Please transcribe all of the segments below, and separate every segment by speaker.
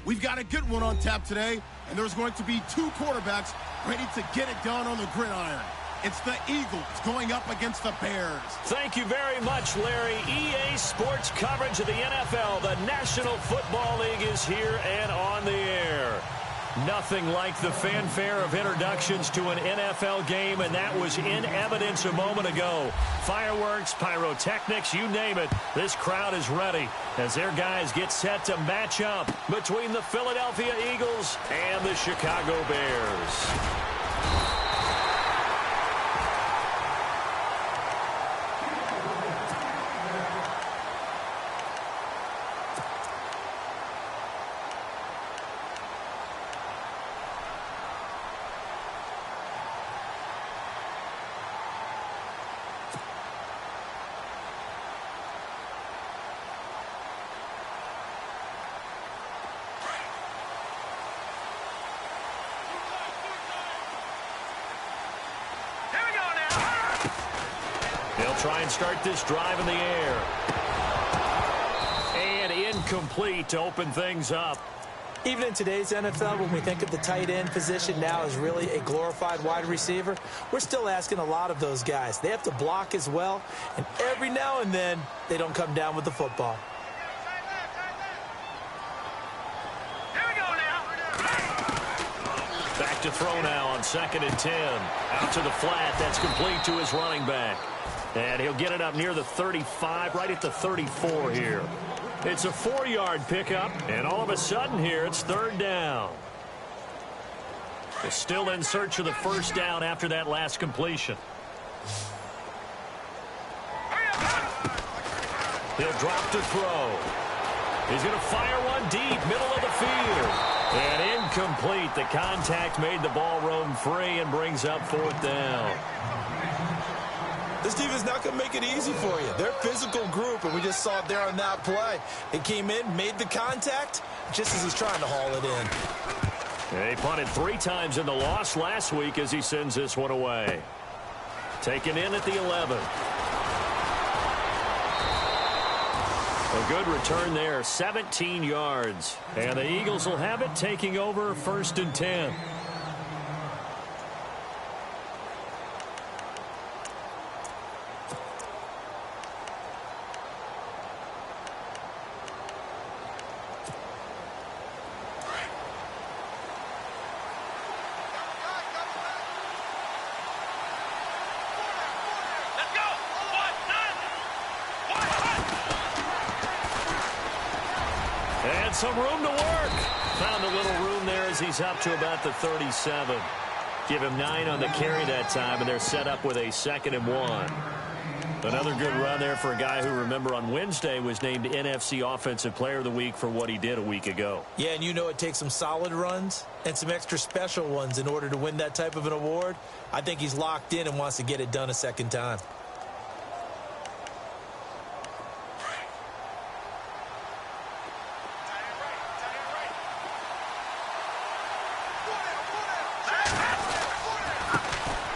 Speaker 1: We've got a good one on tap today, and there's going to be two quarterbacks ready to get it done on the gridiron. It's the Eagles going up against the Bears.
Speaker 2: Thank you very much, Larry. EA Sports coverage of the NFL. The National Football League is here and on the air. Nothing like the fanfare of introductions to an NFL game, and that was in evidence a moment ago. Fireworks, pyrotechnics, you name it. This crowd is ready as their guys get set to match up between the Philadelphia Eagles and the Chicago Bears. They'll try and start this drive in the air. And incomplete to open things up.
Speaker 3: Even in today's NFL, when we think of the tight end position now as really a glorified wide receiver, we're still asking a lot of those guys. They have to block as well, and every now and then, they don't come down with the football.
Speaker 2: Back to throw now on 2nd and 10. Out to the flat. That's complete to his running back. And he'll get it up near the 35, right at the 34 here. It's a 4-yard pickup, and all of a sudden here, it's 3rd down. They're still in search of the first down after that last completion. He'll drop to throw. He's going to fire one deep, middle of the field. And incomplete. The contact made the ball roam free and brings up 4th down.
Speaker 4: This defense not going to make it easy for you. They're a physical group, and we just saw it there on that play. It came in, made the contact, just as he's trying to haul it in.
Speaker 2: He punted 3 times in the loss last week as he sends this one away. Taken in at the 11. A good return there, 17 yards. And the Eagles will have it, taking over 1st and 10. And some room to work. Found a little room there as he's up to about the 37. Give him 9 on the carry that time, and they're set up with a 2nd and 1. Another good run there for a guy who, remember, on Wednesday was named NFC Offensive Player of the Week for what he did a week ago.
Speaker 3: Yeah, and you know it takes some solid runs and some extra special ones in order to win that type of an award. I think he's locked in and wants to get it done a second time.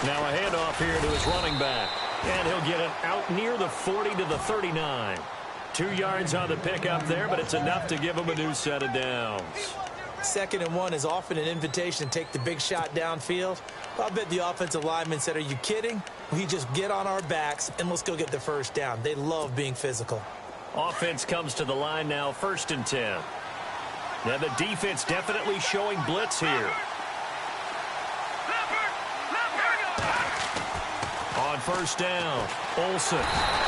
Speaker 2: Now a handoff here to his running back. And he'll get it out near the 40 to the 39. 2 yards on the pickup there, but it's enough to give him a new set of downs.
Speaker 3: 2nd and 1 is often an invitation to take the big shot downfield. I'll bet the offensive lineman said, "Are you kidding? We just get on our backs and let's go get the first down." They love being physical.
Speaker 2: Offense comes to the line now, 1st and 10. Now the defense definitely showing blitz here. On 1st down, Olsen.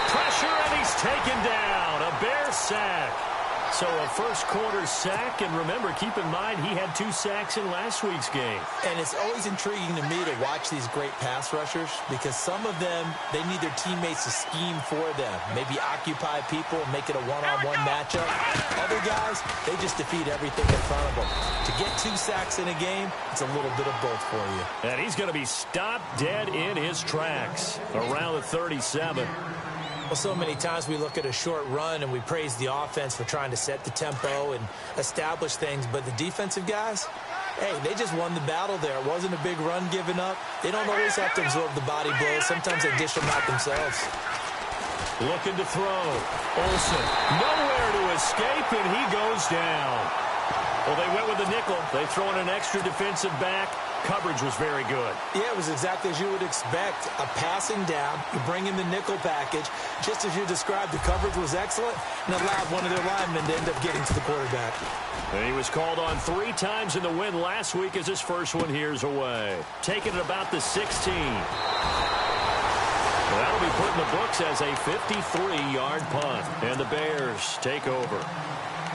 Speaker 2: Pressure, and he's taken down. A Bear sack. So a first-quarter sack, and remember, keep in mind, he had 2 sacks in last week's game.
Speaker 3: And it's always intriguing to me to watch these great pass rushers because some of them, they need their teammates to scheme for them. Maybe occupy people and make it a one-on-one matchup. Other guys, they just defeat everything in front of them. To get 2 sacks in a game, it's a little bit of both for you.
Speaker 2: And he's going to be stopped dead in his tracks around the 37.
Speaker 3: Well, so many times we look at a short run and we praise the offense for trying to set the tempo and establish things, but the defensive guys, hey, they just won the battle there. It wasn't a big run given up. They don't always have to absorb the body blows. Sometimes they dish them out themselves.
Speaker 2: Looking to throw. Olsen, nowhere to escape, and he goes down. Well, they went with the nickel. They throw in an extra defensive back. Coverage was very good.
Speaker 3: Yeah, it was exactly as you would expect. A passing down, you bring in the nickel package. Just as you described, the coverage was excellent and allowed one of their linemen to end up getting to the quarterback.
Speaker 2: And he was called on 3 times in the win last week as his first one here's away. Taking it about the 16. That'll be put in the books as a 53-yard punt. And the Bears take over.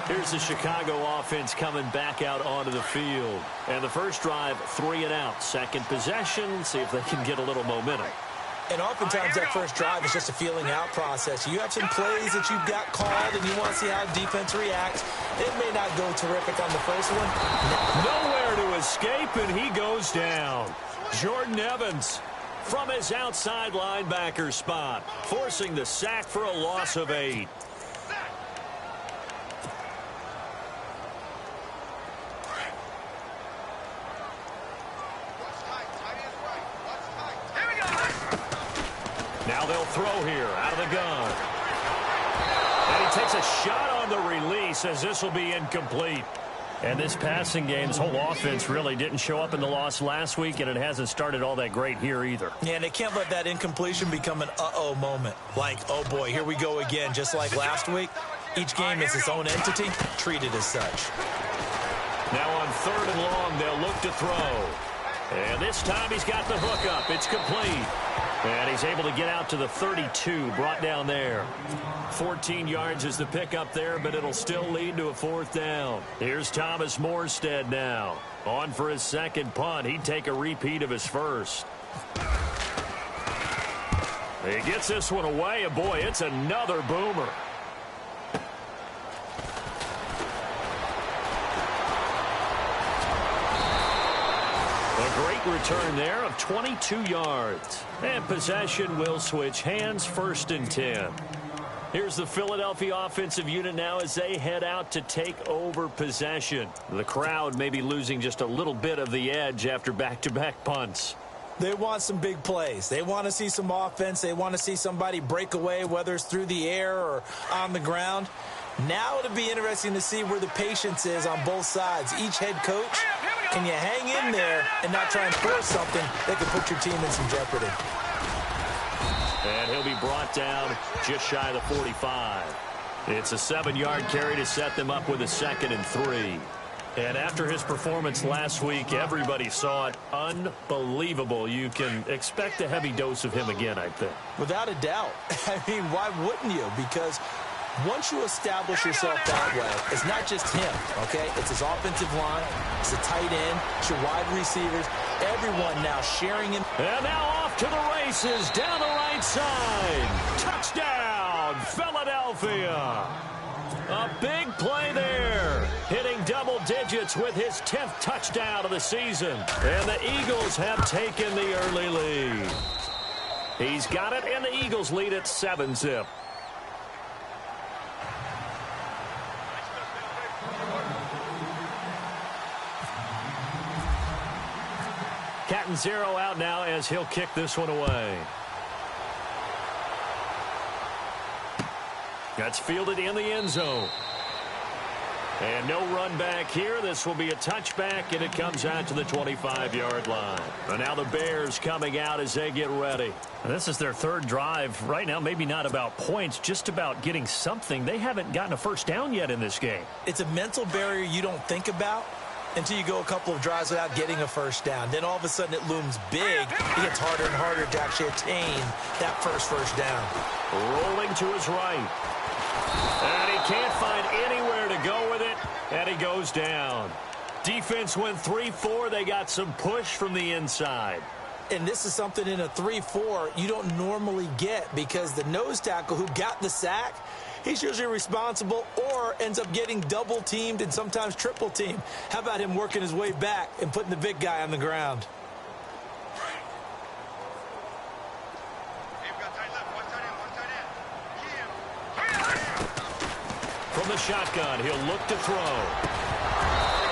Speaker 2: Here's the Chicago offense coming back out onto the field. And the first drive, 3 and out. Second possession, see if they can get a little momentum.
Speaker 3: And oftentimes that first drive is just a feeling out process. You have some plays that you've got called and you want to see how defense reacts. It may not go terrific on the first one.
Speaker 2: Nowhere to escape, and he goes down. Jordan Evans from his outside linebacker spot, forcing the sack for a loss of 8. Now they'll throw here out of the gun. And he takes a shot on the release as this will be incomplete. And this passing game, this whole offense really didn't show up in the loss last week, and it hasn't started all that great here either.
Speaker 3: Yeah, and they can't let that incompletion become an uh-oh moment. Like, oh boy, here we go again, just like last week. Each game is its own entity, treated as such.
Speaker 2: Now on 3rd and long, they'll look to throw. And this time he's got the hook up. It's complete. And he's able to get out to the 32, brought down there. 14 yards is the pickup there, but it'll still lead to a 4th down. Here's Thomas Morstead now. On for his second punt. He'd take a repeat of his first. He gets this one away, and boy, it's another boomer. Great return there of 22 yards. And possession will switch hands, 1st and 10. Here's the Philadelphia offensive unit now as they head out to take over possession. The crowd may be losing just a little bit of the edge after back-to-back punts.
Speaker 3: They want some big plays. They want to see some offense. They want to see somebody break away, whether it's through the air or on the ground. Now it'll be interesting to see where the patience is on both sides. Each head coach, can you hang in there and not try and force something that could put your team in some jeopardy?
Speaker 2: And he'll be brought down just shy of the 45. It's a 7-yard carry to set them up with a 2nd and 3. And after his performance last week, everybody saw it. Unbelievable. You can expect a heavy dose of him again, I think.
Speaker 3: Without a doubt. I mean, why wouldn't you? Because once you establish yourself that way, it's not just him, okay? It's his offensive line, it's the tight end, it's your wide receivers, everyone now sharing him.
Speaker 2: And now off to the races, down the right side. Touchdown, Philadelphia. A big play there, hitting double digits with his 10th touchdown of the season. And the Eagles have taken the early lead. He's got it, and the Eagles lead at 7-zip. Cat and 0 out now as he'll kick this one away. That's fielded in the end zone. And no run back here. This will be a touchback, and it comes out to the 25-yard line. And now the Bears coming out as they get ready. And this is their 3rd drive. Right now, maybe not about points, just about getting something. They haven't gotten a first down yet in this game.
Speaker 3: It's a mental barrier you don't think about until you go a couple of drives without getting a first down. Then all of a sudden it looms big. It gets harder and harder to actually attain that first down.
Speaker 2: Rolling to his right. And he can't find anywhere to go with it, and he goes down. Defense went 3-4. They got some push from the inside.
Speaker 3: And this is something in a 3-4 you don't normally get because the nose tackle who got the sack, he's usually responsible or ends up getting double-teamed and sometimes triple-teamed. How about him working his way back and putting the big guy on the ground?
Speaker 2: From the shotgun, he'll look to throw.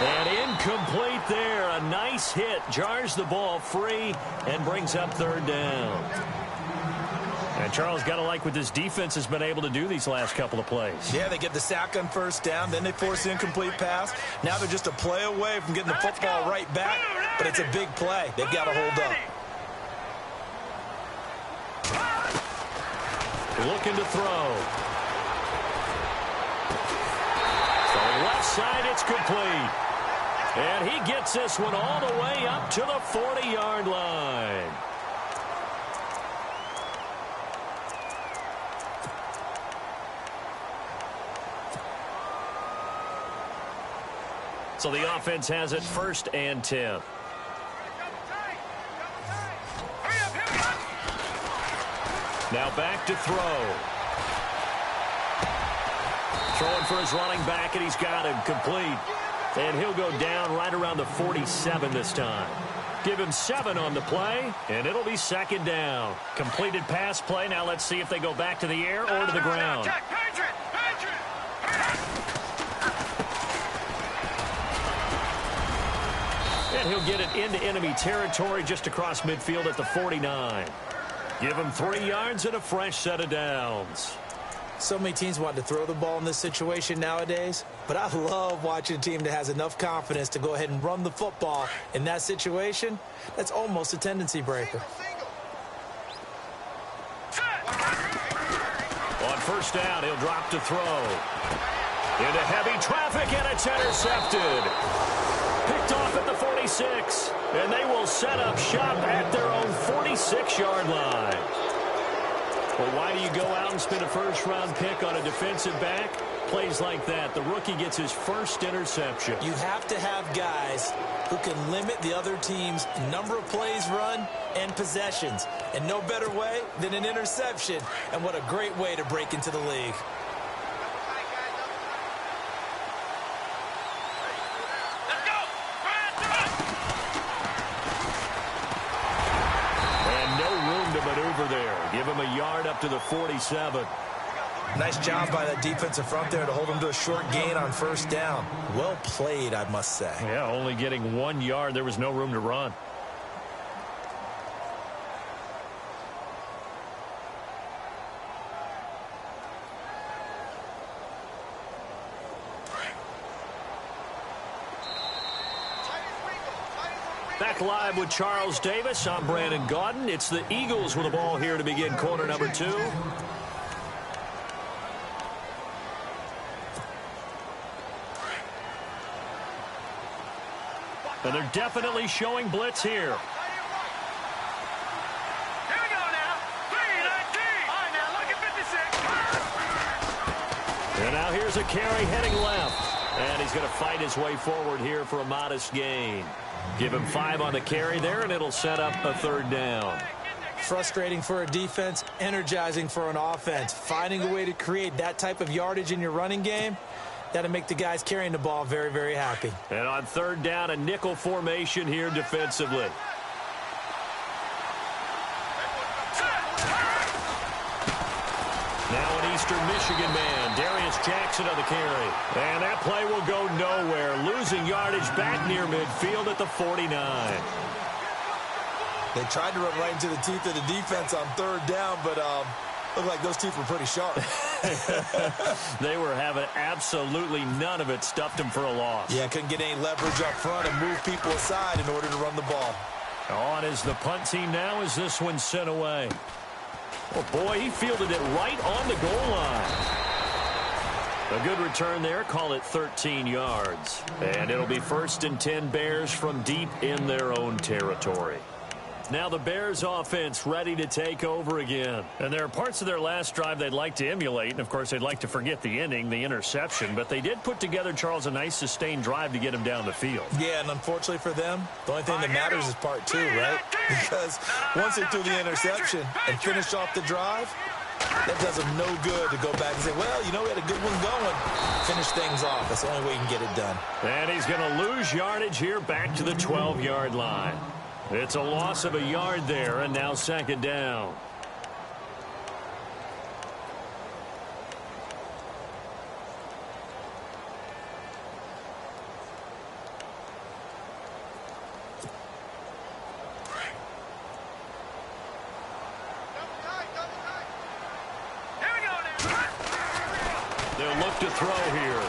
Speaker 2: And incomplete there. A nice hit. Jars the ball free and brings up 3rd down. And Charles, got to like what this defense has been able to do these last couple of plays.
Speaker 4: Yeah, they get the sack on first down, then they force an incomplete pass. Now they're just a play away from getting the football right back, but it's a big play. They've got to hold up.
Speaker 2: Looking to throw. So left side, it's complete. And he gets this one all the way up to the 40-yard line. So the offense has it 1st and 10. Now back to throw. Throwing for his running back, and he's got him complete. And he'll go down right around the 47 this time. Give him 7 on the play, and it'll be 2nd down. Completed pass play. Now let's see if they go back to the air or to the ground. And he'll get it into enemy territory just across midfield at the 49. Give him 3 yards and a fresh set of downs.
Speaker 3: So many teams want to throw the ball in this situation nowadays, but I love watching a team that has enough confidence to go ahead and run the football in that situation. That's almost a tendency breaker.
Speaker 2: On 1st down, he'll drop to throw. Into heavy traffic, and it's intercepted. Picked off at the 46, and they will set up shop at their own 46-yard line. Well, why do you go out and spend a 1st-round pick on a defensive back? Plays like that. The rookie gets his 1st interception.
Speaker 3: You have to have guys who can limit the other team's number of plays run and possessions. And no better way than an interception. And what a great way to break into the league.
Speaker 2: Give him a yard up to the 47.
Speaker 4: Nice job by that defensive front there to hold him to a short gain on 1st down. Well played, I must say.
Speaker 2: Yeah, only getting 1 yard. There was no room to run. Back live with Charles Davis. I'm Brandon Gaudin. It's the Eagles with the ball here to begin quarter number 2. And they're definitely showing blitz here.
Speaker 5: Here we go now. 3-19. All right, now look at 56.
Speaker 2: And now here's a carry heading left. And he's going to fight his way forward here for a modest gain. Give him 5 on the carry there, and it'll set up a 3rd down.
Speaker 3: Frustrating for a defense, energizing for an offense. Finding a way to create that type of yardage in your running game, that'll make the guys carrying the ball very, very happy.
Speaker 2: And on 3rd down, a nickel formation here defensively. Now an Eastern Michigan man, Darius Jackson on the carry. And that play will go nowhere. Losing yardage back near midfield at the 49.
Speaker 4: They tried to run right into the teeth of the defense on 3rd down, but looked like those teeth were pretty sharp.
Speaker 2: They were having absolutely none of it. Stuffed them for a loss.
Speaker 4: Yeah, couldn't get any leverage up front and move people aside in order to run the ball.
Speaker 2: On is the punt team now as this one's sent away. Oh, boy, he fielded it right on the goal line. A good return there. Call it 13 yards. And it'll be 1st and 10 Bears from deep in their own territory. Now the Bears offense ready to take over again. And there are parts of their last drive they'd like to emulate. And, of course, they'd like to forget the ending, the interception. But they did put together, Charles, a nice sustained drive to get him down the field.
Speaker 4: Yeah, and unfortunately for them, the only thing that matters is part 2, right? Because once they threw the interception and finished off the drive, that does them no good to go back and say, well, you know, we had a good one going. Finish things off. That's the only way you can get it done.
Speaker 2: And he's going to lose yardage here back to the 12-yard line. It's a loss of a yard there, and now 2nd down. to throw here.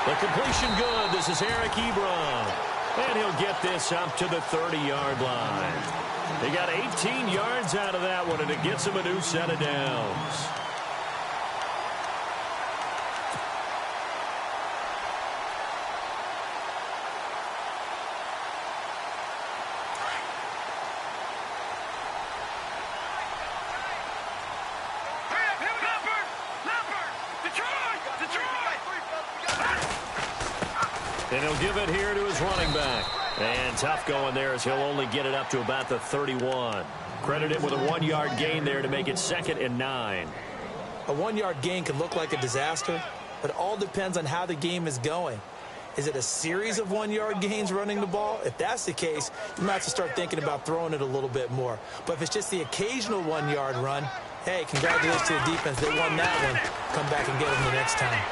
Speaker 2: The completion good. This is Eric Ebron. And he'll get this up to the 30-yard line. He got 18 yards out of that one, and it gets him a new set of downs. And he'll give it here to his running back. And tough going there as he'll only get it up to about the 31. Credit him with a 1-yard gain there to make it 2nd and 9.
Speaker 3: A 1-yard gain can look like a disaster, but it all depends on how the game is going. Is it a series of 1-yard gains running the ball? If that's the case, you might have to start thinking about throwing it a little bit more. But if it's just the occasional 1-yard run, hey, congratulations to the defense. They won that one. Come back and get them the next time.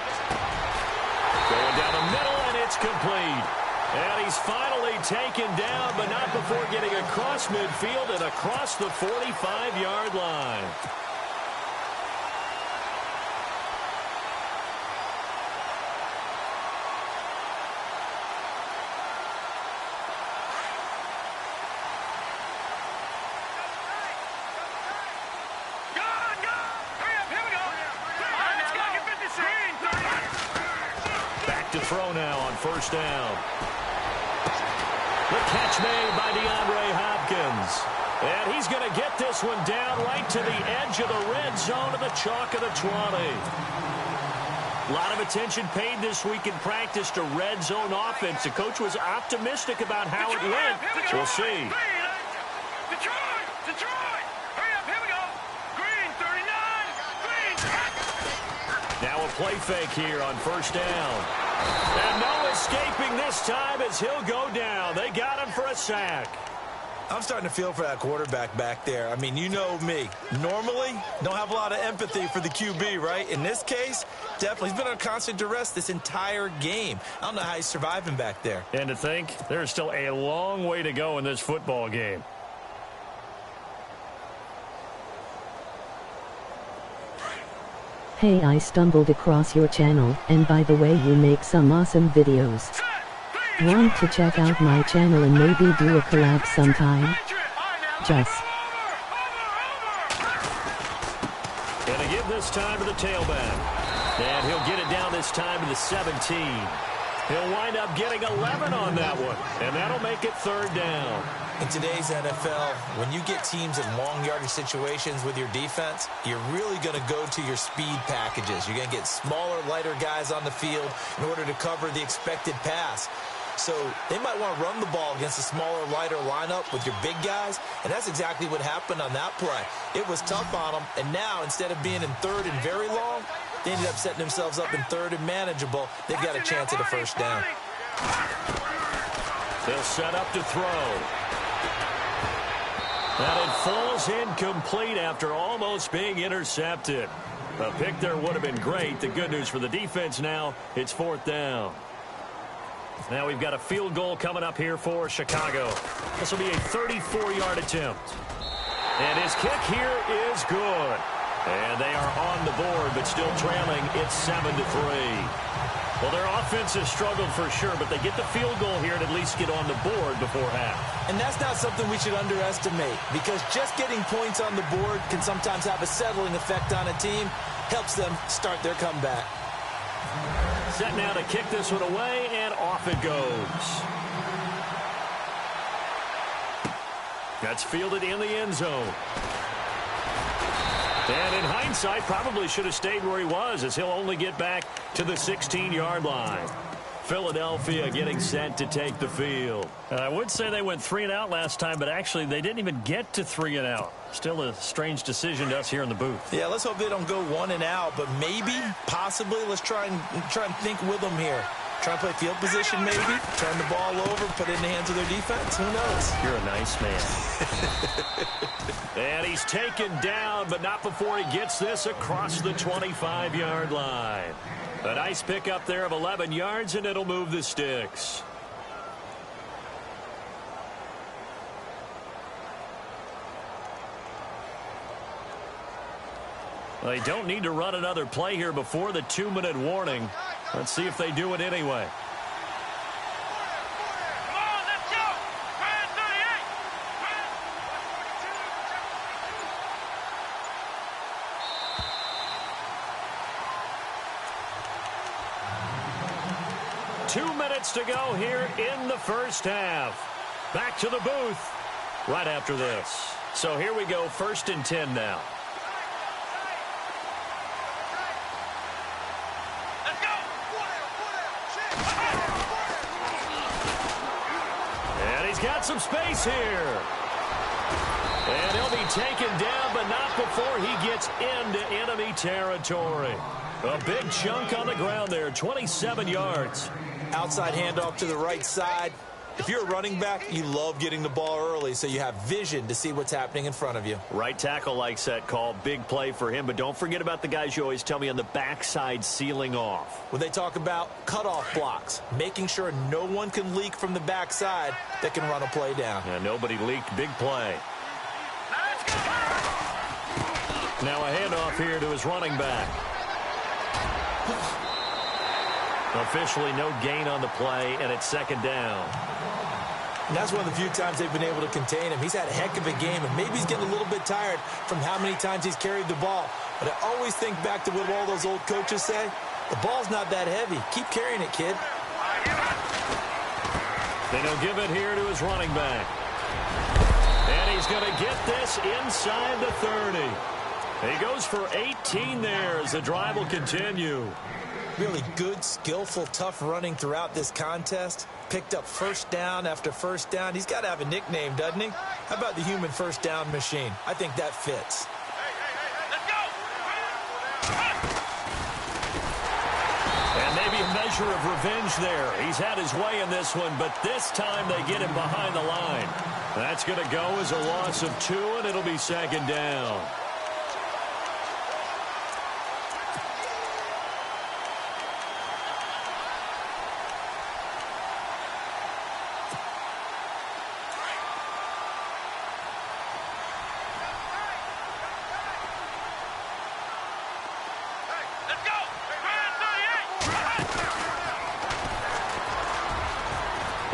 Speaker 2: Going down the middle, and it's complete. And he's finally taken down, but not before getting across midfield and across the 45-yard line. To throw now on first down. The catch made by DeAndre Hopkins. And he's going to get this one down right to the edge of the red zone of the chalk of the 20. A lot of attention paid this week in practice to red zone offense. The coach was optimistic about how it went. We'll see. Now a play fake here on first down. And no escaping this time as he'll go down. They got him for a sack.
Speaker 4: I'm starting to feel for that quarterback back there. I mean, you know me. Normally, don't have a lot of empathy for the QB, right? In this case, definitely. He's been under constant duress this entire game. I don't know how he's surviving back there.
Speaker 2: And to think, there's still a long way to go in this football game.
Speaker 6: Hey, I stumbled across your channel, and by the way, you make some awesome videos. Want to check out my channel and maybe do a collab sometime? Just.
Speaker 2: Gonna give this time to the tailback. And he'll get it down this time to the 17. He'll wind up getting 11 on that one, and that'll make it 3rd down.
Speaker 3: In today's NFL, when you get teams in long yardage situations with your defense, you're really going to go to your speed packages. You're going to get smaller, lighter guys on the field in order to cover the expected pass. So they might want to run the ball against a smaller, lighter lineup with your big guys, and that's exactly what happened on that play. It was tough on them, and now instead of being in 3rd and very long, they ended up setting themselves up in 3rd and manageable. They've got a chance at a first down.
Speaker 2: They'll set up to throw. And it falls incomplete after almost being intercepted. A pick there would have been great. The good news for the defense now, it's 4th down. Now we've got a field goal coming up here for Chicago. This will be a 34-yard attempt. And his kick here is good. And they are on the board, but still trailing. It's 7-3. Well, their offense has struggled for sure, but they get the field goal here and at least get on the board before half.
Speaker 3: And that's not something we should underestimate, because just getting points on the board can sometimes have a settling effect on a team. Helps them start their comeback.
Speaker 2: Set now to kick this one away, and off it goes. That's fielded in the end zone. And in hindsight, probably should have stayed where he was, as he'll only get back to the 16-yard line. Philadelphia getting set to take the field. I would say they went 3 and out last time, but actually they didn't even get to 3 and out. Still a strange decision to us here in the booth.
Speaker 4: Yeah, let's hope they don't go 1 and out, but maybe, possibly, let's try and think with them here. Try and play field position maybe, turn the ball over, put it in the hands of their defense. Who knows?
Speaker 2: You're a nice man. And he's taken down, but not before he gets this across the 25-yard line. A nice pickup there of 11 yards, and it'll move the sticks. They don't need to run another play here before the 2-minute warning. Let's see if they do it anyway.
Speaker 5: Come on, let's go. Brand
Speaker 2: 38. 2 minutes to go here in the first half. Back to the booth right after this. So here we go, 1st and 10 now.
Speaker 5: Let's go.
Speaker 2: And he's got some space here. And he'll be taken down, but not before he gets into enemy territory. A big chunk on the ground there, 27 yards.
Speaker 3: Outside handoff to the right side. If you're a running back, you love getting the ball early so you have vision to see what's happening in front of you.
Speaker 2: Right tackle likes that call. Big play for him. But don't forget about the guys you always tell me on the backside sealing off.
Speaker 3: When they talk about cutoff blocks, making sure no one can leak from the backside that can run a play down.
Speaker 2: Yeah, nobody leaked. Big play. Now a handoff here to his running back. Officially no gain on the play, and it's 2nd down.
Speaker 3: And that's one of the few times they've been able to contain him. He's had a heck of a game, and maybe he's getting a little bit tired from how many times he's carried the ball. But I always think back to what all those old coaches say. The ball's not that heavy. Keep carrying it, kid.
Speaker 2: Then he'll give it here to his running back. And he's going to get this inside the 30. He goes for 18 there as the drive will continue.
Speaker 3: Really good, skillful, tough running throughout this contest. Picked up 1st down after 1st down. He's got to have a nickname, doesn't he? How about the human 1st down machine? I think that fits.
Speaker 5: Let's go.
Speaker 2: And maybe a measure of revenge there. He's had his way in this one, but this time they get him behind the line. That's going to go as a loss of 2, and it'll be 2nd down.
Speaker 5: Let's go. Brand 38.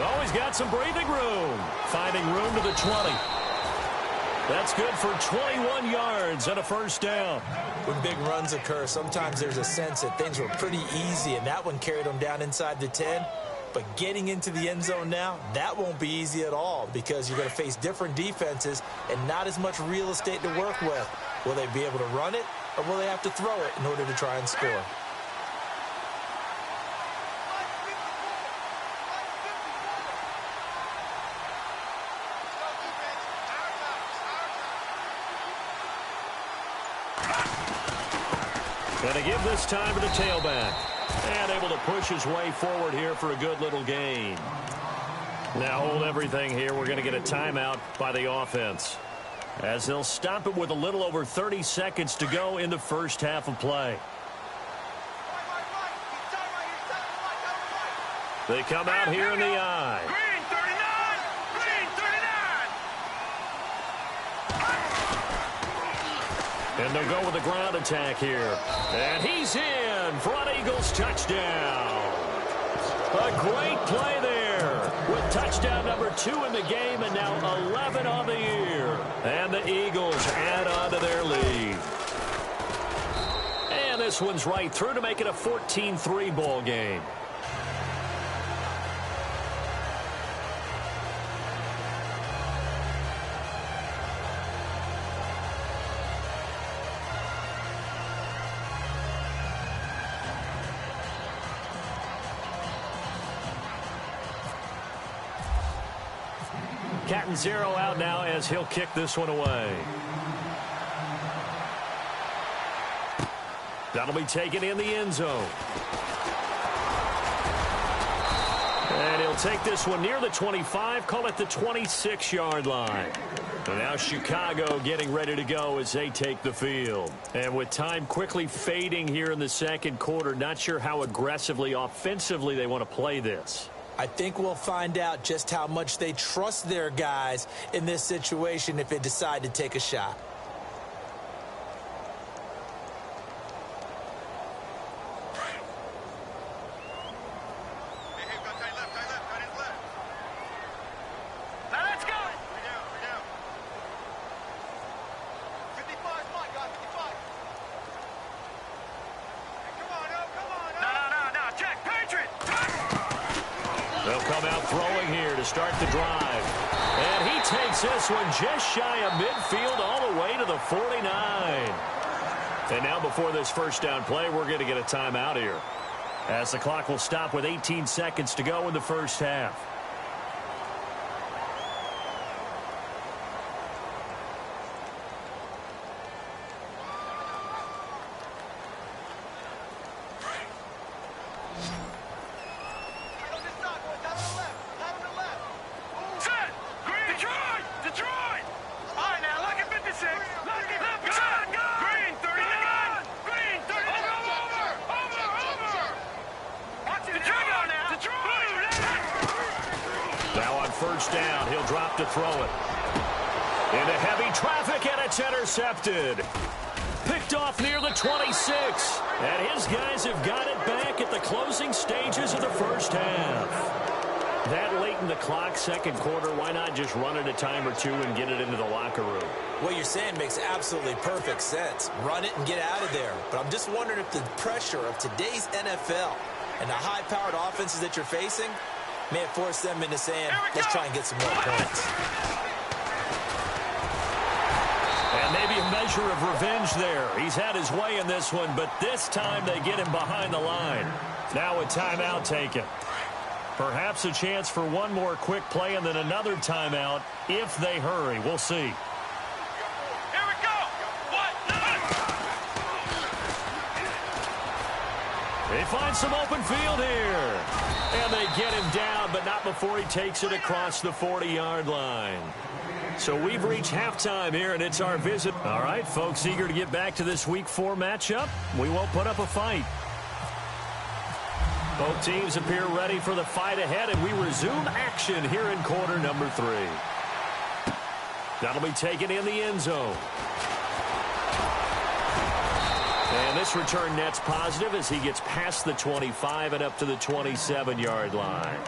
Speaker 2: Oh, he's got some breathing room. Finding room to the 20. That's good for 21 yards and a 1st down.
Speaker 3: When big runs occur, sometimes there's a sense that things were pretty easy, and that one carried them down inside the 10. But getting into the end zone now, that won't be easy at all because you're going to face different defenses and not as much real estate to work with. Will they be able to run it, or will they have to throw it in order to try and score?
Speaker 2: Going to give this time to the tailback. And able to push his way forward here for a good little gain. Now hold everything here. We're going to get a timeout by the offense, as they'll stop it with a little over 30 seconds to go in the first half of play. They come out here in the I.
Speaker 5: Green 39. Green 39.
Speaker 2: And they'll go with a ground attack here. And he's in. Front Eagles touchdown. A great play there with touchdown number 2 in the game, and now 11 on the year. And the Eagles add on to their lead. And this one's right through to make it a 14-3 ball game. Cat and 0 out now as he'll kick this one away. That'll be taken in the end zone. And he'll take this one near the 25, call it the 26-yard line. And now Chicago getting ready to go as they take the field. And with time quickly fading here in the second quarter, not sure how aggressively, offensively they want to play this.
Speaker 3: I think we'll find out just how much they trust their guys in this situation if they decide to take a shot.
Speaker 2: to start the drive. And he takes this one just shy of midfield all the way to the 49. And now before this first down play, we're going to get a timeout here, as the clock will stop with 18 seconds to go in the first half. First down, he'll drop to throw it. Into heavy traffic, and it's intercepted. Picked off near the 26. And his guys have got it back at the closing stages of the first half. That late in the clock, second quarter, why not just run it a time or two and get it into the locker room?
Speaker 3: What you're saying makes absolutely perfect sense. Run it and get out of there. But I'm just wondering if the pressure of today's NFL and the high-powered offenses that you're facing may have forced them into saying, let's try and get some more points.
Speaker 2: And maybe a measure of revenge there. He's had his way in this one, but this time they get him behind the line. Now a timeout taken. Perhaps a chance for one more quick play and then another timeout if they hurry. We'll see. They find some open field here. And they get him down, but not before he takes it across the 40-yard line. So we've reached halftime here, and it's our visit. All right, folks, eager to get back to this Week 4 matchup. We won't put up a fight. Both teams appear ready for the fight ahead, and we resume action here in quarter number 3. That'll be taken in the end zone. And this return net's positive as he gets past the 25 and up to the 27-yard line.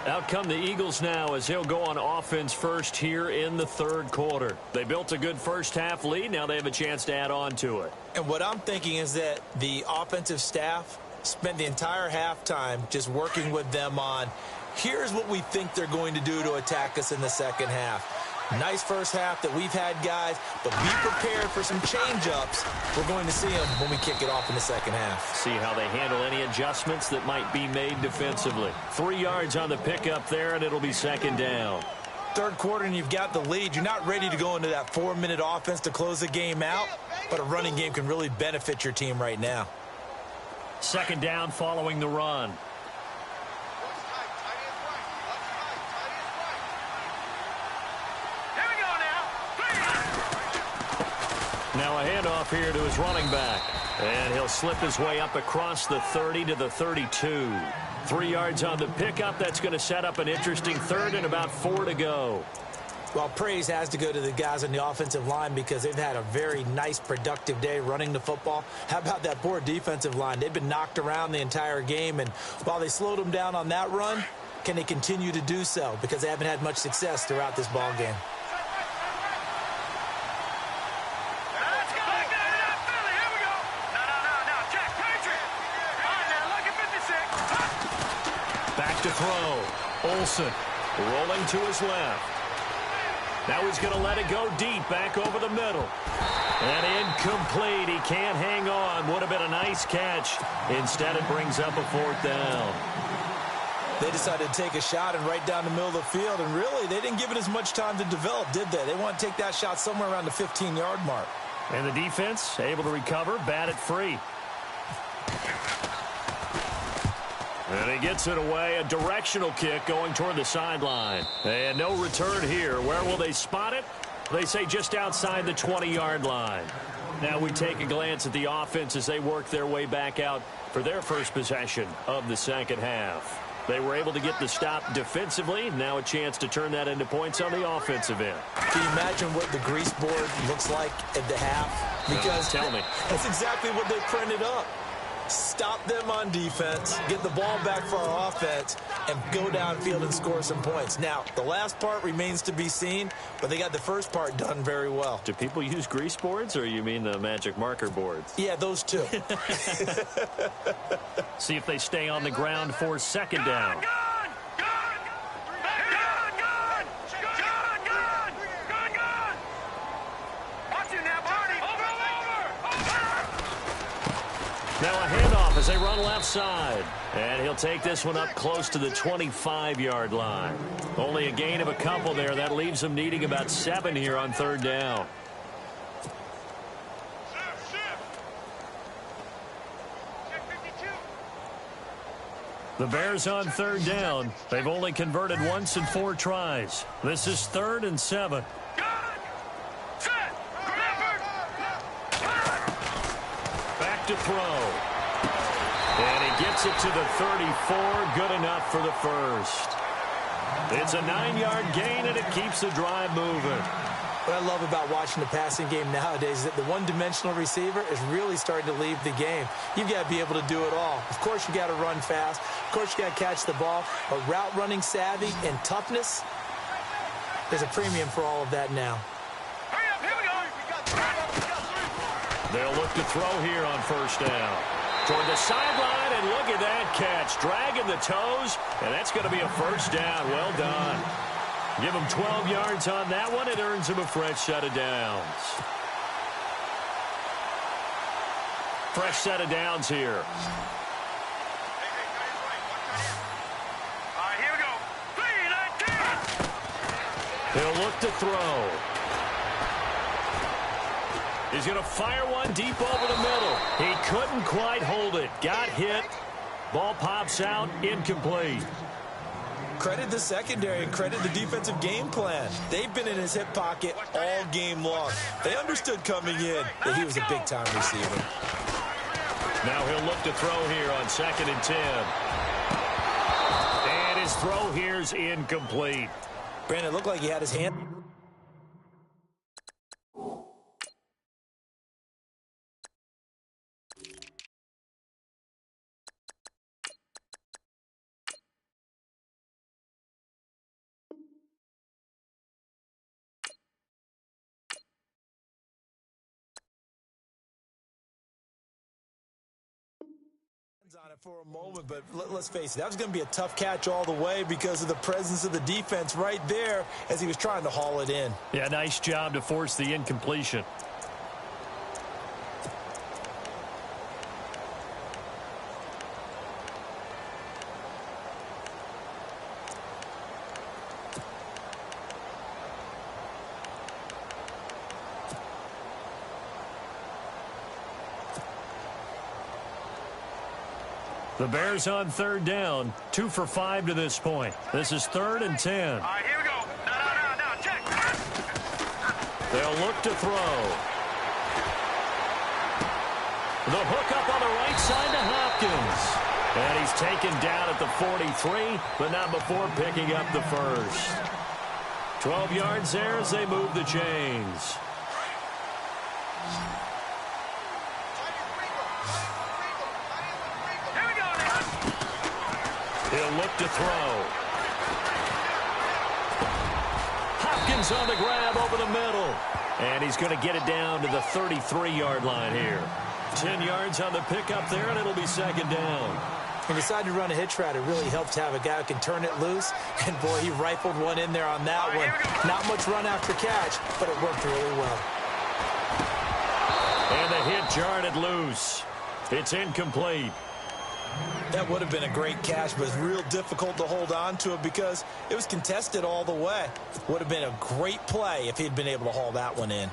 Speaker 2: Out come the Eagles now as they'll go on offense first here in the third quarter. They built a good first half lead. Now they have a chance to add on to it.
Speaker 3: And what I'm thinking is that the offensive staff spent the entire halftime just working with them on, here's what we think they're going to do to attack us in the second half. Nice first half that we've had, guys, but be prepared for some change-ups. We're going to see them when we kick it off in the second half.
Speaker 2: See how they handle any adjustments that might be made defensively. 3 yards on the pickup there, and it'll be second down.
Speaker 3: Third quarter, and you've got the lead. You're not ready to go into that 4-minute offense to close the game out, but a running game can really benefit your team right now.
Speaker 2: Second down following the run. Now a handoff here to his running back. And he'll slip his way up across the 30 to the 32. 3 yards on the pickup. That's going to set up an interesting third and about 4 to go.
Speaker 3: Well, praise has to go to the guys on the offensive line because they've had a very nice, productive day running the football. How about that poor defensive line? They've been knocked around the entire game, and while they slowed them down on that run, can they continue to do so? Because they haven't had much success throughout this ball game.
Speaker 2: Back to throw. Olsen rolling to his left. Now he's going to let it go deep, back over the middle. And incomplete. He can't hang on. Would have been a nice catch. Instead, it brings up a fourth down.
Speaker 3: They decided to take a shot and right down the middle of the field, and really, they didn't give it as much time to develop, did they? They want to take that shot somewhere around the 15-yard mark.
Speaker 2: And the defense able to recover, bat it free. And he gets it away, a directional kick going toward the sideline. And no return here. Where will they spot it? They say just outside the 20-yard line. Now we take a glance at the offense as they work their way back out for their first possession of the second half. They were able to get the stop defensively. Now a chance to turn that into points on the offensive end.
Speaker 3: Can you imagine what the grease board looks like at the half? Because
Speaker 2: tell me.
Speaker 3: That's exactly what they printed up. Stop them on defense, get the ball back for our offense, and go downfield and score some points. Now, the last part remains to be seen, but they got the first part done very well.
Speaker 2: Do people use grease boards, or you mean the magic marker boards?
Speaker 3: Yeah, those two.
Speaker 2: See if they stay on the ground for second down. as they run left side. And he'll take this one up close to the 25-yard line. Only a gain of a couple there. That leaves them needing about 7 here on third down. The Bears on third down. They've only converted once in 4 tries. This is 3rd and 7. Back to throw. And he gets it to the 34. Good enough for the first. It's a 9-yard gain, and it keeps the drive moving.
Speaker 3: What I love about watching the passing game nowadays is that the one-dimensional receiver is really starting to leave the game. You've got to be able to do it all. Of course, you got to run fast. Of course, you got to catch the ball. But route running savvy and toughness, there's a premium for all of that now.
Speaker 5: Hurry up, here we go.
Speaker 2: They'll look to throw here on first down. Toward the sideline, and look at that catch. Dragging the toes, and that's going to be a first down. Well done. Give him 12 yards on that one. It earns him a fresh set of downs. Fresh set of downs here.
Speaker 5: All right, here we go. 3-19.
Speaker 2: He'll look to throw. He's going to fire one deep over the middle. He couldn't quite hold it. Got hit. Ball pops out. Incomplete.
Speaker 4: Credit the secondary and credit the defensive game plan. They've been in his hip pocket all game long. They understood coming in that he was a big-time receiver.
Speaker 2: Now he'll look to throw here on 2nd and 10. And his throw here's incomplete.
Speaker 4: Brandon, it looked like he had his hand. On it for a moment, but let's face it, that was going to be a tough catch all the way because of the presence of the defense right there as he was trying to haul it in.
Speaker 2: Yeah, nice job to force the incompletion. The Bears on third down, 2 for 5 to this point. This is 3rd and 10.
Speaker 5: All right, here we go. Now, check.
Speaker 2: They'll look to throw. The hook up on the right side to Hopkins. And he's taken down at the 43, but not before picking up the first. 12 yards there as they move the chains. He'll look to throw. Hopkins on the grab over the middle. And he's going to get it down to the 33-yard line here. 10 yards on the pickup there, and it'll be 2nd down.
Speaker 3: He decided to run a hitch route. It really helps to have a guy who can turn it loose. And, boy, he rifled one in there on that one. Not much run after catch, but it worked really well.
Speaker 2: And the hit jarred it loose. It's incomplete.
Speaker 4: That would have been a great catch, but it's real difficult to hold on to it because it was contested all the way. Would have been a great play if he'd been able to haul that one in.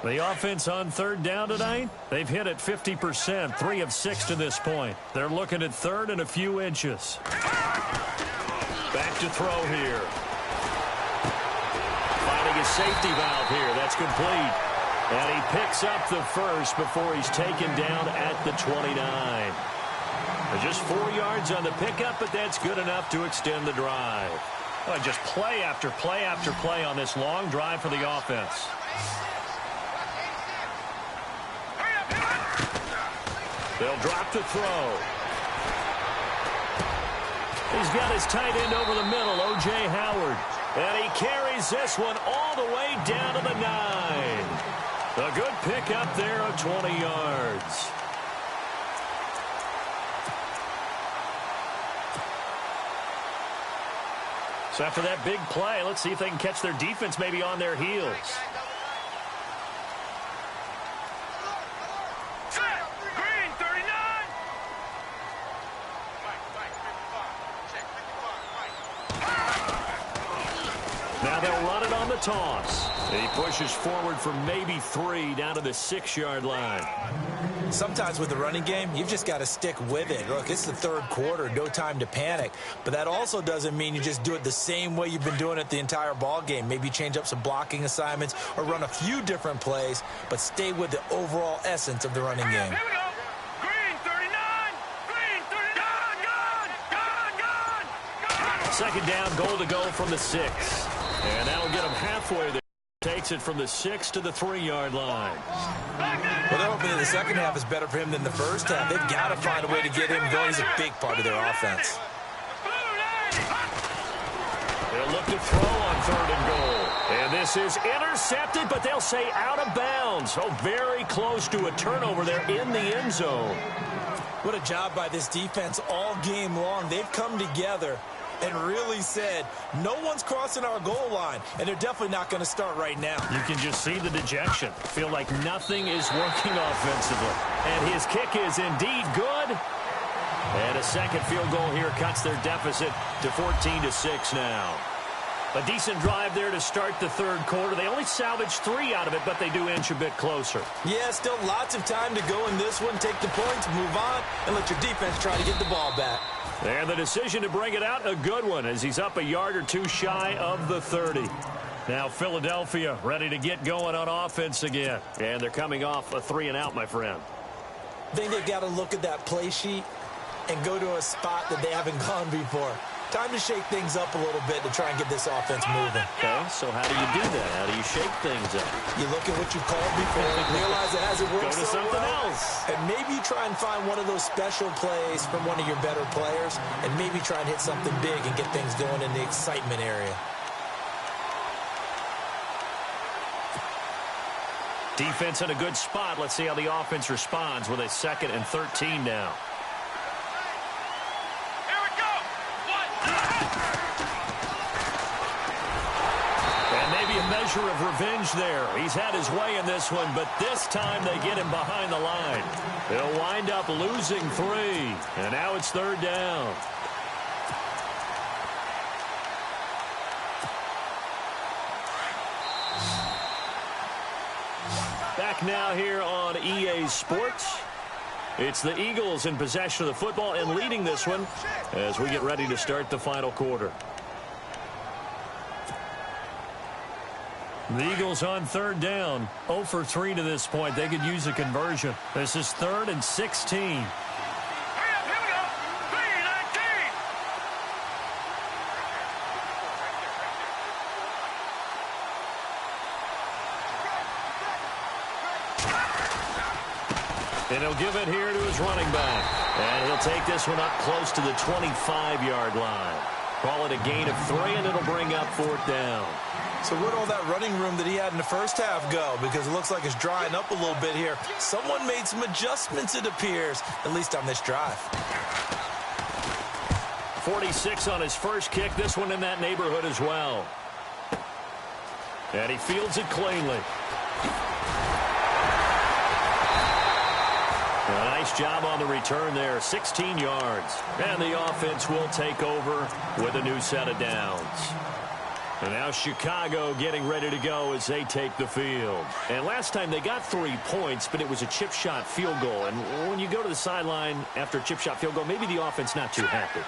Speaker 2: The offense on third down tonight, they've hit it 50%, 3 of 6 to this point. They're looking at 3rd and a few inches. Back to throw here. Finding a safety valve here. That's complete. And he picks up the first before he's taken down at the 29. Just 4 yards on the pickup, but that's good enough to extend the drive. Well, just play after play after play on this long drive for the offense. They'll drop to throw. He's got his tight end over the middle, O.J. Howard. And he carries this one all the way down to the 9. A good pickup there of 20 yards. So after that big play, let's see if they can catch their defense maybe on their heels.
Speaker 5: Green 3.
Speaker 2: Now they'll run it on the toss. He pushes forward for maybe 3 down to the 6-yard line.
Speaker 3: Sometimes with the running game, you've just got to stick with it. Look, it's the third quarter, no time to panic. But that also doesn't mean you just do it the same way you've been doing it the entire ball game. Maybe change up some blocking assignments or run a few different plays, but stay with the overall essence of the running game.
Speaker 5: Here we go. Green 39. Green 39. Gone.
Speaker 2: Second down, goal to go from the 6. And that'll get him halfway there. Takes it from the 6 to the 3-yard line.
Speaker 3: Well, they're hoping that the second half is better for him than the first half. They've got to find a way to get him going. He's a big part of their offense.
Speaker 2: They'll look to throw on 3rd and goal. And this is intercepted, but they'll say out of bounds. Oh, very close to a turnover there in the end zone.
Speaker 3: What a job by this defense all game long. They've come together and really said, no one's crossing our goal line, and they're definitely not going to start right now.
Speaker 2: You can just see the dejection. Feel like nothing is working offensively. And his kick is indeed good. And a second field goal here cuts their deficit to 14-6 now. A decent drive there to start the third quarter. They only salvaged 3 out of it, but they do inch a bit closer.
Speaker 3: Yeah, still lots of time to go in this one. Take the points, move on, and let your defense try to get the ball back.
Speaker 2: And the decision to bring it out, a good one, as he's up a yard or 2 shy of the 30. Now Philadelphia ready to get going on offense again. And they're coming off a 3-and-out, my friend.
Speaker 3: I think they've got to look at that play sheet and go to a spot that they haven't gone before. Time to shake things up a little bit to try and get this offense moving.
Speaker 2: Okay, so how do you do that? How do you shake things up?
Speaker 3: You look at what you called before and realize it hasn't worked
Speaker 2: Go to
Speaker 3: so
Speaker 2: something
Speaker 3: well.
Speaker 2: else.
Speaker 3: And maybe try and find one of those special plays from one of your better players and maybe try and hit something big and get things going in the excitement area.
Speaker 2: Defense in a good spot. Let's see how the offense responds with a 2nd and 13 now. Measure of revenge there. He's had his way in this one, but this time they get him behind the line. They'll wind up losing 3, and now it's 3rd down. Back now here on EA Sports. It's the Eagles in possession of the football and leading this one as we get ready to start the final quarter. The Eagles on 3rd down, 0 for 3 to this point. They could use a conversion. This is 3rd and 16.
Speaker 5: Here we go. 3-19.
Speaker 2: And he'll give it here to his running back. And he'll take this one up close to the 25-yard line. Call it a gain of 3, and it'll bring up 4th down.
Speaker 3: So where'd all that running room that he had in the first half go? Because it looks like it's drying up a little bit here. Someone made some adjustments, it appears, at least on this drive.
Speaker 2: 46 on his first kick. This one in that neighborhood as well. And he fields it cleanly. A nice job on the return there, 16 yards. And the offense will take over with a new set of downs. And now Chicago getting ready to go as they take the field. And last time they got 3 points, but it was a chip shot field goal. And when you go to the sideline after a chip shot field goal, maybe the offense not too happy.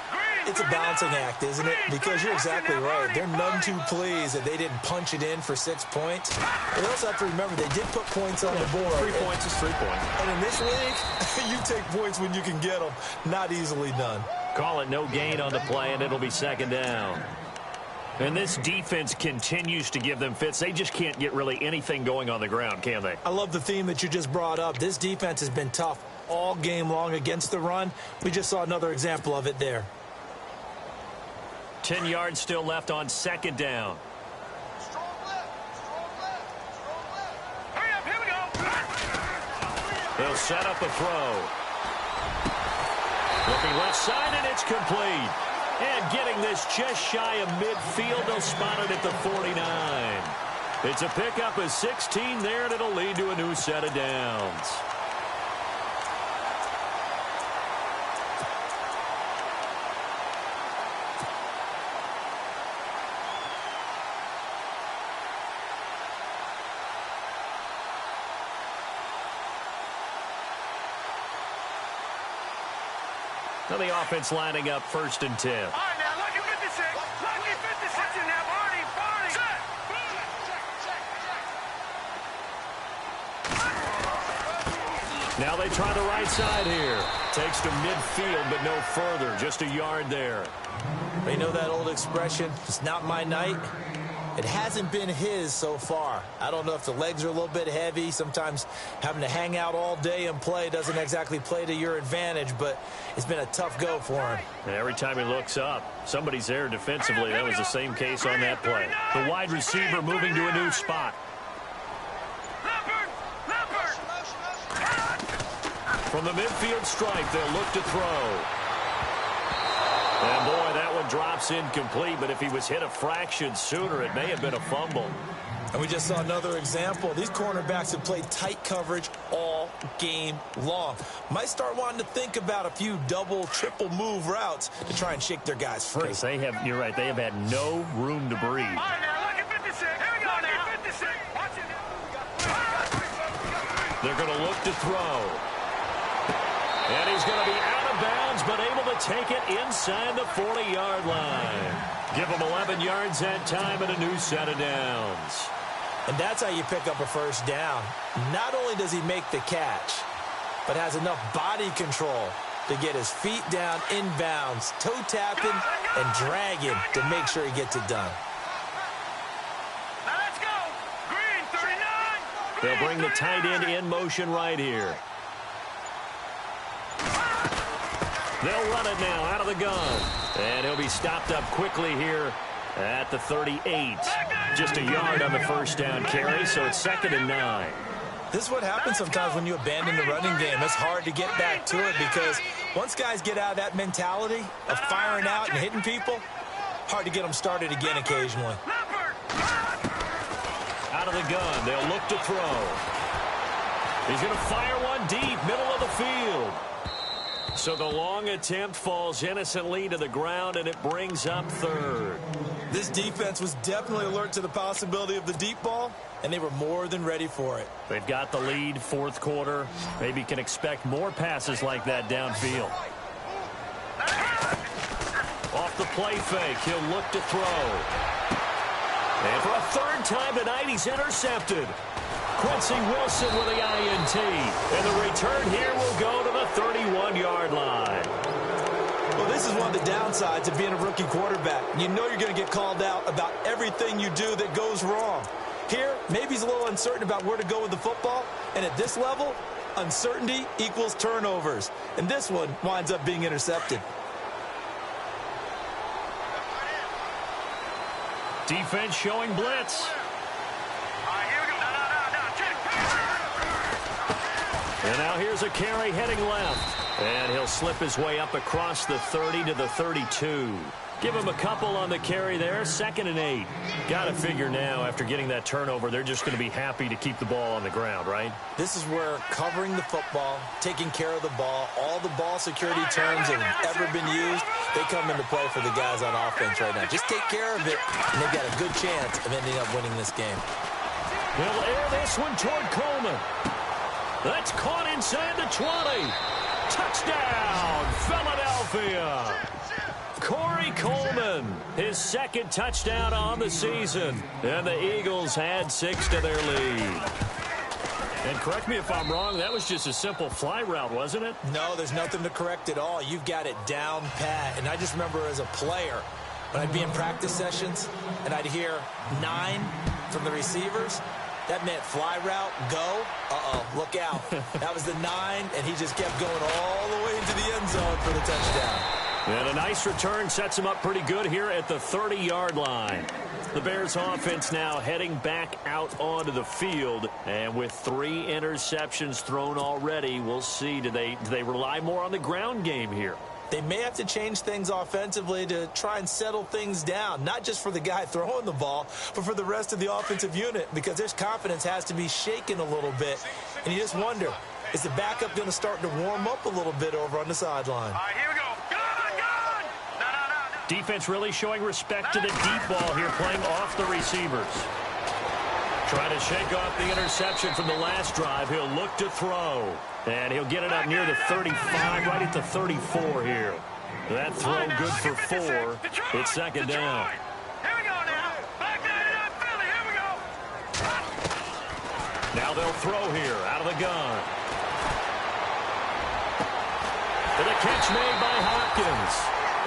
Speaker 3: It's a balancing act, isn't it? Because you're exactly right. They're none too pleased that they didn't punch it in for 6 points. But they also have to remember they did put points on the board.
Speaker 2: 3 points is 3 points.
Speaker 3: And in this league, you take points when you can get them. Not easily done.
Speaker 2: Call it no gain on the play, and it'll be 2nd down. And this defense continues to give them fits. They just can't get really anything going on the ground, can they?
Speaker 3: I love the theme that you just brought up. This defense has been tough all game long against the run. We just saw another example of it there.
Speaker 2: 10 yards still left on 2nd down.
Speaker 5: Hurry up, here we go.
Speaker 2: They'll set up a throw. Looking left side, and it's complete. And getting this just shy of midfield, they'll spot it at the 49. It's a pickup of 16 there, and it'll lead to a new set of downs. Now the offense lining up 1st and 10.
Speaker 5: All right, now, lucky 56. Lucky 56. Watch it now, Barney. Barney. Set.
Speaker 2: Now they try the right side here. Takes to midfield, but no further. Just a yard there.
Speaker 3: You know that old expression, it's not my night? It hasn't been his so far. I don't know if the legs are a little bit heavy. Sometimes having to hang out all day and play doesn't exactly play to your advantage, but it's been a tough go for him.
Speaker 2: And every time he looks up, somebody's there defensively. That was the same case on that play. The wide receiver moving to a new spot. From the midfield stripe, they'll look to throw. And, boy, that one drops incomplete, but if he was hit a fraction sooner, it may have been a fumble.
Speaker 3: And we just saw another example. These cornerbacks have played tight coverage all game long. Might start wanting to think about a few double, triple move routes to try and shake their guys free.
Speaker 2: Because they have, you're right, they have had no room to breathe.
Speaker 5: All right, now, look at 56. Here we go now. 56. Watch it.
Speaker 2: They're going to look to throw. And he's going to be out of bounds, but able to take it inside the 40-yard line. Give him 11 yards that time and a new set of downs.
Speaker 3: And that's how you pick up a first down. Not only does he make the catch, but has enough body control to get his feet down inbounds, toe tapping and dragging to make sure he gets it done.
Speaker 5: Now let's go. Green 39.
Speaker 2: They'll bring the tight end in motion right here. They'll run it now out of the gun. And he'll be stopped up quickly here at the 38. Just a yard on the first down carry, so it's 2nd and 9.
Speaker 3: This is what happens sometimes when you abandon the running game. It's hard to get back to it because once guys get out of that mentality of firing out and hitting people, hard to get them started again occasionally.
Speaker 2: Out of the gun, they'll look to throw. He's going to fire one deep, middle of the field. So the long attempt falls innocently to the ground, and it brings up 3rd.
Speaker 3: This defense was definitely alert to the possibility of the deep ball, and they were more than ready for it.
Speaker 2: They've got the lead, 4th quarter. Maybe can expect more passes like that downfield. Off the play fake, he'll look to throw. And for a 3rd time tonight, he's intercepted. Quincy Wilson with the INT. And the return here will go to the 31-yard line.
Speaker 3: Well, this is one of the downsides of being a rookie quarterback. You know you're going to get called out about everything you do that goes wrong. Here, maybe he's a little uncertain about where to go with the football. And at this level, uncertainty equals turnovers. And this one winds up being intercepted.
Speaker 2: Defense showing blitz. And now here's a carry heading left. And he'll slip his way up across the 30 to the 32. Give him a couple on the carry there. 2nd and 8. Got to figure now, after getting that turnover, they're just going to be happy to keep the ball on the ground, right?
Speaker 3: This is where covering the football, taking care of the ball, all the ball security terms that have ever been used, they come into play for the guys on offense right now. Just take care of it, and they've got a good chance of ending up winning this game.
Speaker 2: He'll air this one toward Coleman. That's caught inside the 20. Touchdown, Philadelphia. Corey Coleman, his 2nd touchdown on the season. And the Eagles add 6 to their lead. And correct me if I'm wrong, that was just a simple fly route, wasn't it?
Speaker 3: No, there's nothing to correct at all. You've got it down pat. And I just remember as a player, when I'd be in practice sessions and I'd hear 9 from the receivers, that meant fly route, go, look out. That was the 9, and he just kept going all the way into the end zone for the touchdown.
Speaker 2: And a nice return sets him up pretty good here at the 30-yard line. The Bears offense now heading back out onto the field. And with 3 interceptions thrown already, we'll see, do they rely more on the ground game here?
Speaker 3: They may have to change things offensively to try and settle things down, not just for the guy throwing the ball, but for the rest of the offensive unit, because their confidence has to be shaken a little bit. And you just wonder, is the backup going to start to warm up a little bit over on the sideline?
Speaker 5: All right, here we go. Gun! No.
Speaker 2: Defense really showing respect to the deep ball here, playing off the receivers. Trying to shake off the interception from the last drive. He'll look to throw. And he'll get it up near the 35, right at the 34 here. That throw good for 4. It's second down.
Speaker 5: Here we go now. Back 99 Philly. Here we go.
Speaker 2: Now they'll throw here out of the gun. And the catch made by Hopkins.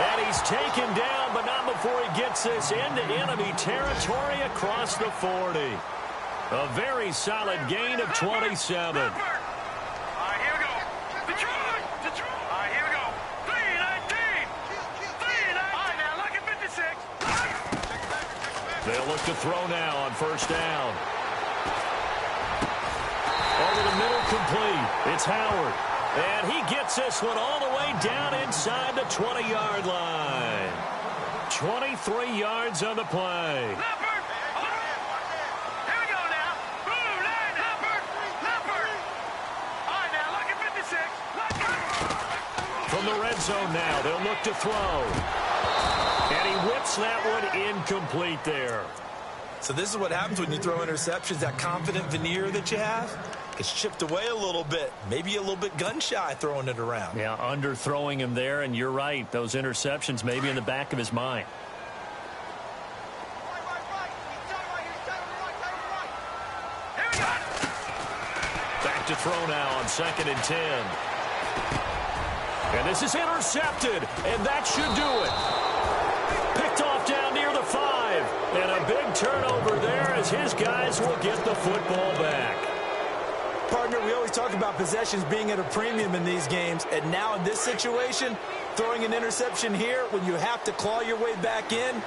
Speaker 2: And he's taken down, but not before he gets this into enemy territory across the 40. A very solid gain of 27.
Speaker 5: All right, here we go. Detroit. All right, here we go. 3-19. 3-19. All right, now, look at 56.
Speaker 2: They'll look to throw now on first down. Over the middle, complete. It's Howard. And he gets this one all the way down inside the 20-yard line. 23 yards on the play.
Speaker 5: Leopard. Here we go now. Blue line. Leopard. All right, now, look at 56.
Speaker 2: From the red zone now, they'll look to throw. And he whips that one incomplete there.
Speaker 4: So this is what happens when you throw interceptions. That confident veneer that you have gets chipped away a little bit. Maybe a little bit gun-shy throwing it around.
Speaker 2: Yeah, underthrowing him there, and you're right. Those interceptions may be in the back of his mind. Back to throw now on 2nd and 10. And this is intercepted, and that should do it. Picked off down near the 5. And a big turnover there as his guys will get the football back.
Speaker 4: Partner, we always talk about possessions being at a premium in these games, and now in this situation, throwing an interception here when you have to claw your way back in,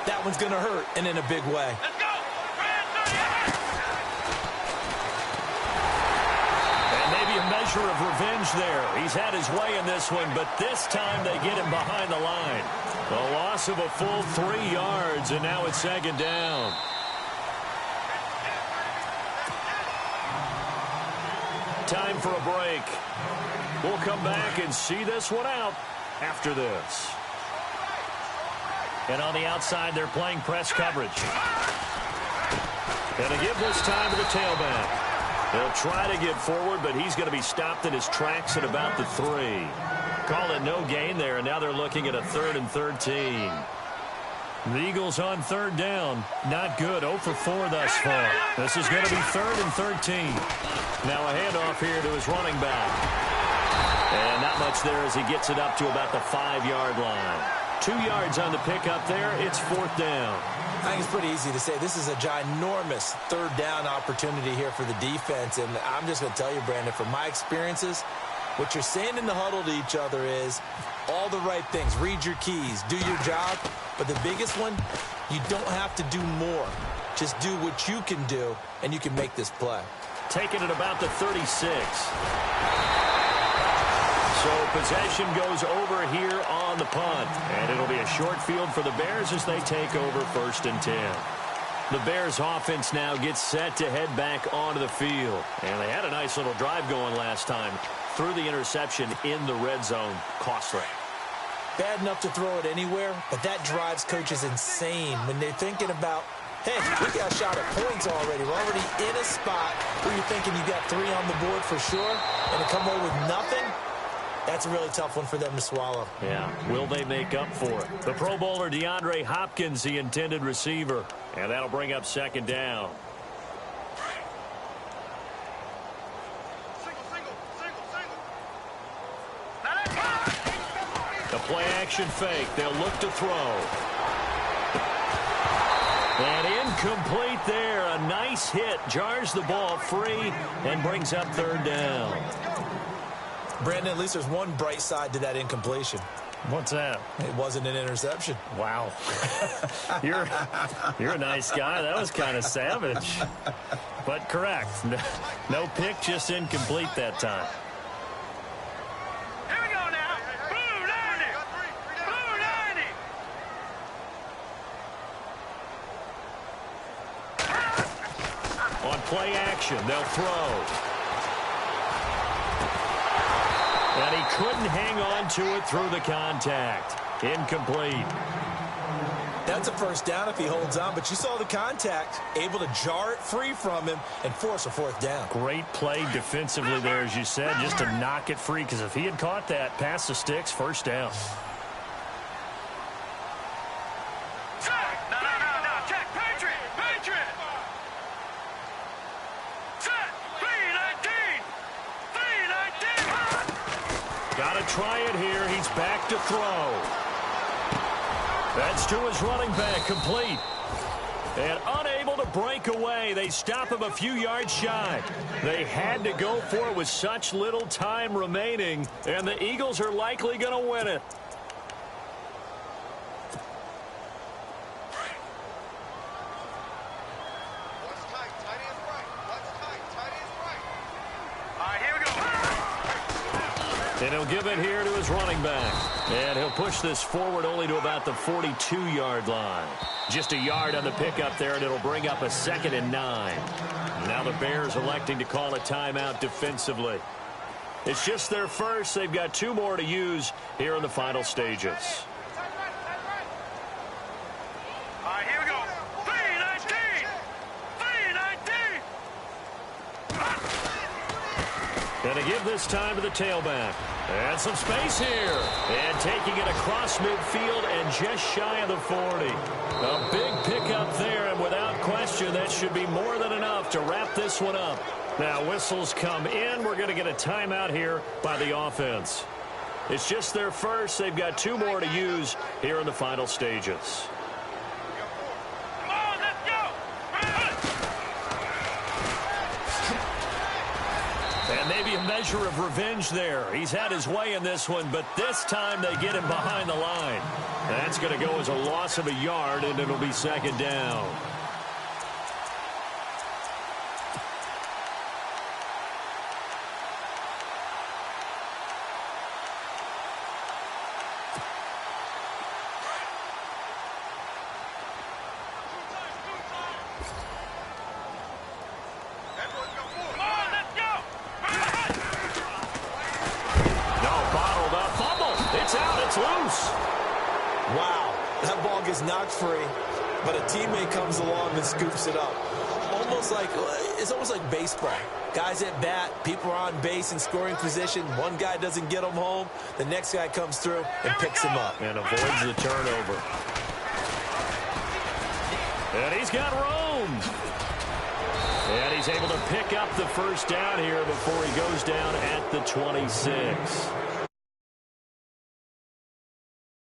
Speaker 4: that one's going to hurt, and in a big way.
Speaker 5: Let's go.
Speaker 2: And maybe a measure of revenge there. He's had his way in this one, but this time they get him behind the line. A loss of a full 3 yards, and now it's second down. Time for a break. We'll come back and see this one out after this. And on the outside, they're playing press coverage. And a give this time to the tailback. They'll try to get forward, but he's going to be stopped in his tracks at about the 3. Call it no gain there, and now they're looking at a 3rd and 13. The Eagles on 3rd down. Not good. 0 for 4 thus far. This is going to be 3rd and 13. Now a handoff here to his running back. And not much there as he gets it up to about the 5-yard line. 2 yards on the pickup there. It's 4th down.
Speaker 4: I think it's pretty easy to say this is a ginormous 3rd down opportunity here for the defense. And I'm just going to tell you, Brandon, from my experiences, what you're saying in the huddle to each other is all the right things. Read your keys. Do your job. But the biggest one, you don't have to do more. Just do what you can do, and you can make this play.
Speaker 2: Taking it about the 36. So possession goes over here on the punt. And it'll be a short field for the Bears as they take over 1st and 10. The Bears offense now gets set to head back onto the field. And they had a nice little drive going last time. Threw the interception in the red zone. Costly.
Speaker 4: Bad enough to throw it anywhere, but that drives coaches insane when they're thinking about, hey, we got a shot at points already. We're already in a spot where you're thinking you got 3 on the board for sure, and to come away with nothing, that's a really tough one for them to swallow.
Speaker 2: Yeah, will they make up for it? The Pro Bowler DeAndre Hopkins, the intended receiver, and that'll bring up 2nd down. The play-action fake. They'll look to throw. And incomplete there. A nice hit. Jars the ball free and brings up 3rd down.
Speaker 4: Brandon, at least there's one bright side to that incompletion.
Speaker 2: What's that?
Speaker 4: It wasn't an interception.
Speaker 2: Wow. You're a nice guy. That was kind of savage. But correct. No pick, just incomplete that time. Play action. They'll throw. And he couldn't hang on to it through the contact. Incomplete.
Speaker 4: That That's a first down if he holds on, but you saw the contact, able to jar it free from him and force a fourth down.
Speaker 2: Great play defensively there, as you said, just to knock it free, because if he had caught that, pass the sticks, first down.
Speaker 5: No, check, Patriot. Set, 3-19.
Speaker 2: Got to try it here. He's back to throw. That's to his running back, complete. And unable to break away. They stop him a few yards shy. They had to go for it with such little time remaining, and the Eagles are likely going to win it. And he'll give it here to his running back. And he'll push this forward only to about the 42-yard line. Just a yard on the pickup there, and it'll bring up a 2nd and 9. Now the Bears electing to call a timeout defensively. It's just their first. They've got 2 more to use here in the final stages.
Speaker 5: All right, here we go. 3-19.
Speaker 2: Going to give this time to the tailback. And some space here. And taking it across midfield and just shy of the 40. A big pickup there, and without question, that should be more than enough to wrap this one up. Now, whistles come in. We're going to get a timeout here by the offense. It's just their first. They've got 2 more to use here in the final stages.
Speaker 5: Come on, let's go.
Speaker 2: And maybe a measure of revenge there. He's had his way in this one, but this time they get him behind the line. That's going to go as a loss of a yard, and it'll be 2nd down.
Speaker 4: Wow, that ball gets knocked free, but a teammate comes along and scoops it up. It's almost like baseball. Guys at bat, people are on base in scoring position. One guy doesn't get him home. The next guy comes through and picks him up.
Speaker 2: And avoids the turnover. And he's got room. And he's able to pick up the first down here before he goes down at the 26.